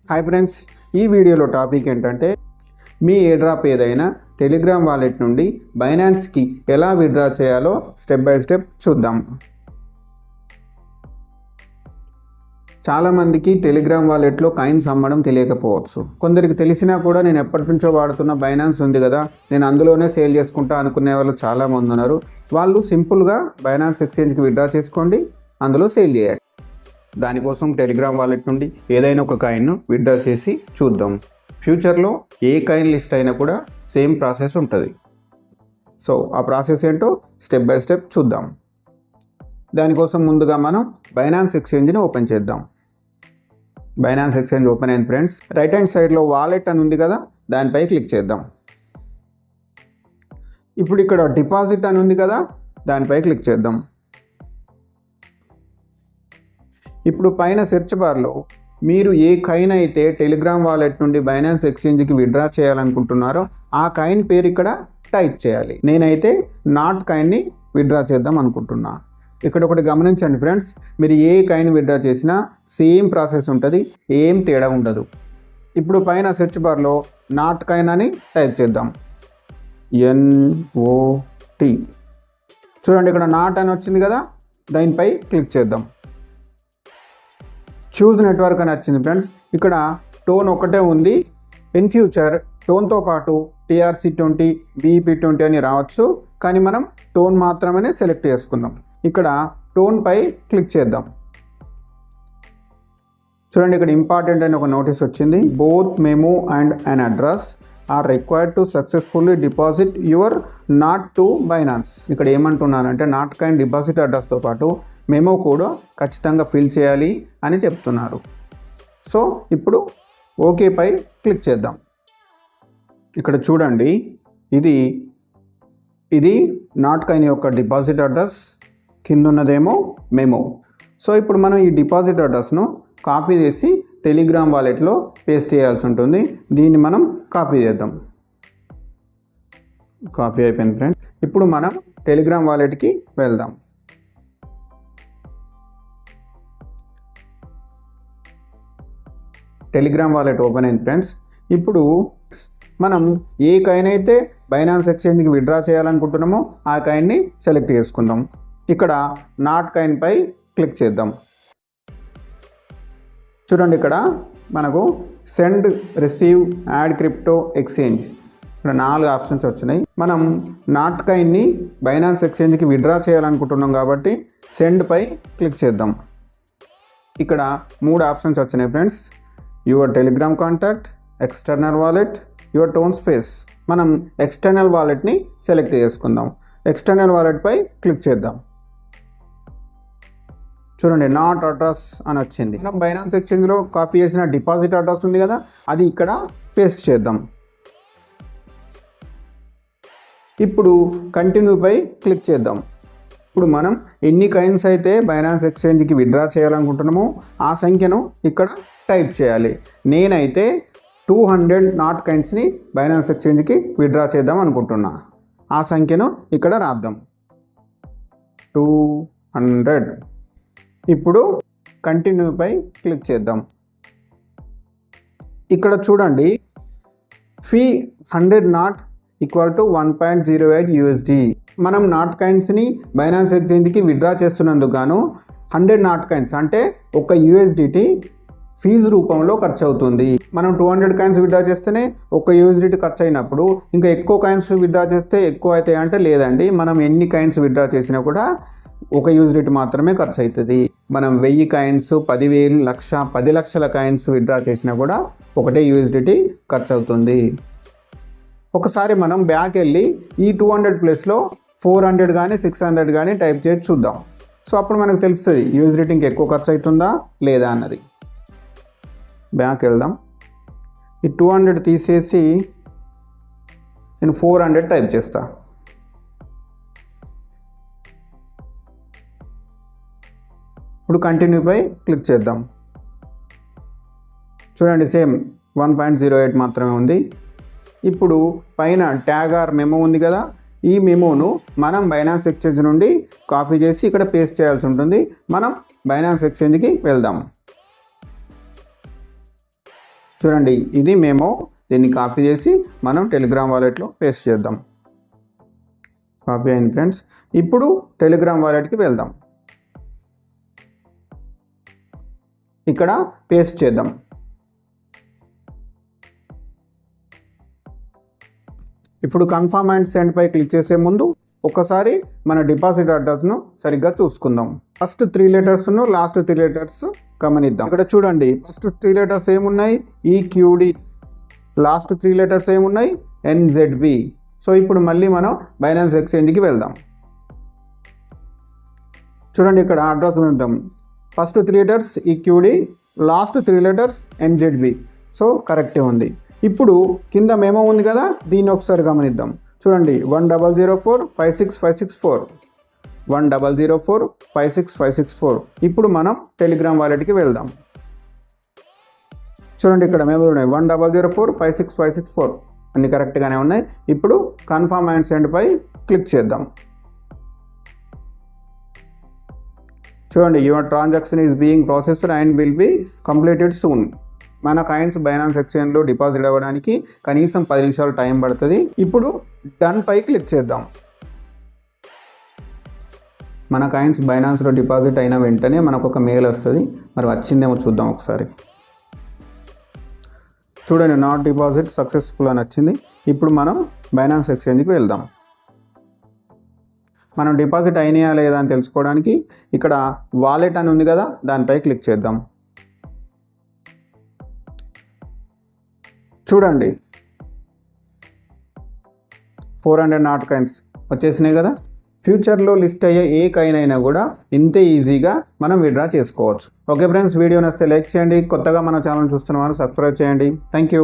Hi friends, ఈ వీడియోలో topic ఏంటంటే మీ ఎయిర్డ్రాప్ ఏదైనా టెలిగ్రామ్ వాలెట్ నుండి బైనాన్స్కి ఎలా విత్డ్రా చేయాలో స్టెప్ బై స్టెప్ చూద్దాం. చాలామందికి టెలిగ్రామ్ వాలెట్లో కాయిన్స్ అమ్మడం తెలియకపోవచ్చు. కొందరికి తెలిసినా కూడా నేను ఎప్పటి నుంచో వాడుతున్న బైనాన్స్ ఉంది కదా, నేను అందులోనే సేల్ చేసుకుంటా అనుకునే వాళ్ళు చాలామంది ఉన్నారు. వాళ్ళు సింపుల్గా బైనాన్స్ ఎక్స్చేంజ్కి విత్డ్రా చేసుకోండి, అందులో సేల్ చేయండి. దానికోసం టెలిగ్రామ్ వాలెట్ నుండి ఏదైనా ఒక కాయిన్ను విత్డ్రా చేసి చూద్దాం. ఫ్యూచర్లో ఏ కాయిన్ లిస్ట్ అయినా కూడా సేమ్ ప్రాసెస్ ఉంటుంది. సో ఆ ప్రాసెస్ ఏంటో స్టెప్ బై స్టెప్ చూద్దాం. దానికోసం ముందుగా మనం బైనాన్స్ ఎక్స్చేంజ్ని ఓపెన్ చేద్దాం. బైనాన్స్ ఎక్స్చేంజ్ ఓపెన్ అయింది ఫ్రెండ్స్. రైట్ హ్యాండ్ సైడ్లో వాలెట్ అని ఉంది కదా, దానిపై క్లిక్ చేద్దాం. ఇప్పుడు ఇక్కడ డిపాజిట్ అని ఉంది కదా, దానిపై క్లిక్ చేద్దాం. ఇప్పుడు పైన సెర్చ్ బార్లో మీరు ఏ కాయిన్ అయితే టెలిగ్రామ్ వాలెట్ నుండి బైనాన్స్ ఎక్స్చేంజ్కి విత్డ్రా చేయాలనుకుంటున్నారో ఆ కాయిన్ పేరు ఇక్కడ టైప్ చేయాలి. నేనైతే నాట్ కాయిన్ని విత్డ్రా చేద్దాం అనుకుంటున్నా. ఇక్కడ ఒకటి గమనించండి ఫ్రెండ్స్, మీరు ఏ కాయిన్ విత్డ్రా చేసినా సేమ్ ప్రాసెస్ ఉంటుంది, ఏం తేడా ఉండదు. ఇప్పుడు పైన సెర్చ్ బార్లో నాట్ కాయిన్ అని టైప్ చేద్దాం. NOT. చూడండి, ఇక్కడ నాట్ అని వచ్చింది కదా, దానిపై క్లిక్ చేద్దాం. చూజ్ నెట్వర్క్ అని వచ్చింది ఫ్రెండ్స్. ఇక్కడ టోన్ ఒకటే ఉంది. ఇన్ ఫ్యూచర్ టోన్తో పాటు TRC20, BEP20 అని రావచ్చు, కానీ మనం టోన్ మాత్రమే సెలెక్ట్ చేసుకుందాం. ఇక్కడ టోన్పై క్లిక్ చేద్దాం. చూడండి, ఇక్కడ ఇంపార్టెంట్ అని ఒక నోటీస్ వచ్చింది. Both memo and an address are required to successfully deposit your NOT to Binance. ఇక్కడ ఏమంటున్నారంటే నాట్ కాయిన్ డిపాజిట్ అడ్రస్తో పాటు మెమో కూడా ఖచ్చితంగా ఫిల్ చేయాలి అని చెప్తున్నారు. సో ఇప్పుడు ఓకేపై క్లిక్ చేద్దాం. ఇక్కడ చూడండి, ఇది నాట్ కాయిన్ యొక్క డిపాజిట్ అడ్రస్, కింద ఉన్నదేమో మెమో. సో ఇప్పుడు మనం ఈ డిపాజిట్ అడ్రస్ను కాపీ చేసి టెలిగ్రామ్ వాలెట్లో పేస్ట్ చేయాల్సి ఉంటుంది. దీన్ని మనం కాపీ చేద్దాం. కాపీ అయిపోయింది ఫ్రెండ్స్. ఇప్పుడు మనం టెలిగ్రామ్ వాలెట్కి వెళ్దాం. టెలిగ్రామ్ వాలెట్ ఓపెన్ అయింది ఫ్రెండ్స్. ఇప్పుడు మనం ఏ కాయిన్ అయితే బైనాన్స్ ఎక్స్చేంజ్కి విత్డ్రా చేయాలనుకుంటున్నామో ఆ కాయిన్ని సెలెక్ట్ చేసుకుందాం. ఇక్కడ నాట్ కాయిన్పై క్లిక్ చేద్దాం. చూడండి, ఇక్కడ మనకు send, receive, add crypto, exchange, ఇక్కడ 4 ఆప్షన్స్ వచ్చినాయి. మనం నాట్ కాయిన్ని బైనాన్స్ ఎక్స్చేంజ్కి విత్డ్రా చేయాలనుకుంటున్నాం కాబట్టి సెండ్పై క్లిక్ చేద్దాం. ఇక్కడ 3 ఆప్షన్స్ వచ్చినాయి friends. Your Telegram contact, external wallet, your tone space. మనం ఎక్స్టర్నల్ వాలెట్ని సెలెక్ట్ చేసుకుందాం. ఎక్స్టర్నల్ వాలెట్పై క్లిక్ చేద్దాం. చూడండి, నాట్ అడ్రస్ అని వచ్చింది. మనం బైనాన్స్ ఎక్స్చేంజ్లో కాపీ చేసిన డిపాజిట్ అడ్రస్ ఉంది కదా, అది ఇక్కడ పేస్ట్ చేద్దాం. ఇప్పుడు కంటిన్యూపై క్లిక్ చేద్దాం. ఇప్పుడు మనం ఎన్ని కాయిన్స్ అయితే బైనాన్స్ ఎక్స్చేంజ్కి విత్డ్రా చేయాలనుకుంటున్నామో ఆ సంఖ్యను ఇక్కడ టైప్ చేయాలి. నేనైతే 200 నాట్ కాయిన్స్ని బైనాన్స్ ఎక్స్చేంజ్కి విత్డ్రా చేద్దాం అనుకుంటున్నా. ఆ సంఖ్యను ఇక్కడ రాద్దాం, 200. ఇప్పుడు కంటిన్యూపై క్లిక్ చేద్దాం. ఇక్కడ చూడండి, fee 100 not equal to 1.08 USD. మనం నాట్ కాయిన్స్ని బైనాన్స్ ఎక్స్చేంజ్కి విత్డ్రా చేస్తున్నందుకు గాను 100 నాట్ కాయిన్స్ అంటే ఒక USDT ఫీజు రూపంలో ఖర్చు అవుతుంది. మనం 200 కాయిన్స్ విత్డ్రా చేస్తేనే ఒక USDT ఖర్చు అయినప్పుడు ఇంకా ఎక్కువ కాయిన్స్ విత్డ్రా చేస్తే ఎక్కువ అవుతాయి అంటే లేదండి. మనం ఎన్ని కాయిన్స్ విత్డ్రా చేసినా కూడా ఒక USDT మాత్రమే ఖర్చు అవుతుంది. మనం 1000 కాయిన్స్, 10,000, 1,00,000, 10 లక్షల కాయిన్స్ విత్డ్రా చేసినా కూడా ఒకటే USDT ఖర్చు అవుతుంది. ఒకసారి మనం బ్యాక్ వెళ్ళి ఈ 200 ప్లేస్లో 400 కానీ 600 కానీ టైప్ చేసి చూద్దాం. సో అప్పుడు మనకు తెలుస్తుంది USDT ఇంకా ఎక్కువ ఖర్చు అవుతుందా లేదా అన్నది. బ్యాక్ వెళ్దాం. ఈ 200 తీసేసి నేను 400 టైప్ చేస్తా. ఇప్పుడు కంటిన్యూపై క్లిక్ చేద్దాం. చూడండి, సేమ్ 1.08 మాత్రమే ఉంది. ఇప్పుడు పైన ట్యాగ్ ఆర్ మెమో ఉంది కదా, ఈ మెమోను మనం బైనాన్స్ ఎక్స్చేంజ్ నుండి కాపీ చేసి ఇక్కడ పేస్ట్ చేయాల్సి ఉంటుంది. మనం బైనాన్స్ ఎక్స్చేంజ్కి వెళ్దాం. చూడండి ఇది మేము దీన్ని కాపీ చేసి మనం టెలిగ్రామ్ వాలెట్లో పేస్ట్ చేద్దాం. కాపీ అయింది ఫ్రెండ్స్. ఇప్పుడు టెలిగ్రామ్ వాలెట్కి వెళ్దాం. ఇక్కడ పేస్ట్ చేద్దాం. ఇప్పుడు కన్ఫర్మ్ అండ్ సెండ్ పై క్లిక్ చేసే ముందు ఒకసారి మన డిపాజిట్ అడ్రస్ను సరిగ్గా చూసుకుందాం. ఫస్ట్ 3 లెటర్స్ను లాస్ట్ 3 లెటర్స్ గమనిద్దాం. ఇక్కడ చూడండి ఫస్ట్ 3 లెటర్స్ ఏమున్నాయి EQD, లాస్ట్ 3 లెటర్స్ ఏమున్నాయి NZB. సో ఇప్పుడు మళ్ళీ మనం బైనాన్స్ ఎక్స్చేంజ్కి వెళ్దాం. చూడండి ఇక్కడ అడ్రస్ ఉంటాం. First 3 letters EQD, last 3 letters NZB. So కరెక్టే ఉంది. ఇప్పుడు కింద మేమో ఉంది కదా, దీన్ని ఒకసారి గమనిద్దాం. చూడండి 1004565664, 1004565664. ఇప్పుడు మనం టెలిగ్రామ్ వాలెట్కి వెళ్దాం. చూడండి ఇక్కడ మేము 1004565664 అన్ని కరెక్ట్గానే ఉన్నాయి. ఇప్పుడు కన్ఫర్మ్ అండ్ సెండ్ పై క్లిక్ చేద్దాం. చూడండి your transaction is being processed and will be completed soon. మన కాయిన్స్ బైనాన్స్ ఎక్స్చేంజ్లో డిపాజిట్ అవ్వడానికి కనీసం 10 నిమిషాలు టైం పడుతుంది. ఇప్పుడు డన్ పై క్లిక్ చేద్దాం. మన కాయిన్స్ బైనాన్స్లో డిపాజిట్ అయిన వెంటనే మనకు ఒక మెయిల్ వస్తుంది. మరి వచ్చిందేమో చూద్దాం ఒకసారి. చూడండి నాట్ డిపాజిట్ సక్సెస్ఫుల్ అని వచ్చింది. ఇప్పుడు మనం బైనాన్స్ ఎక్స్చేంజ్కి వెళ్దాం. మనం డిపాజిట్ అయినాయా లేదా అని తెలుసుకోవడానికి ఇక్కడ వాలెట్ అని ఉంది కదా, దానిపై క్లిక్ చేద్దాం. చూడండి 400 నాట్ కాయిన్స్ వచ్చేసినాయి కదా. ఫ్యూచర్లో లిస్ట్ అయ్యే ఏ కాయిన్ అయినా కూడా ఇంతే ఈజీగా మనం విత్డ్రా చేసుకోవచ్చు. ఓకే ఫ్రెండ్స్, వీడియో నచ్చితే లైక్ చేయండి. కొత్తగా మన ఛానల్ చూస్తున్న వారు సబ్స్క్రైబ్ చేయండి. Thank you.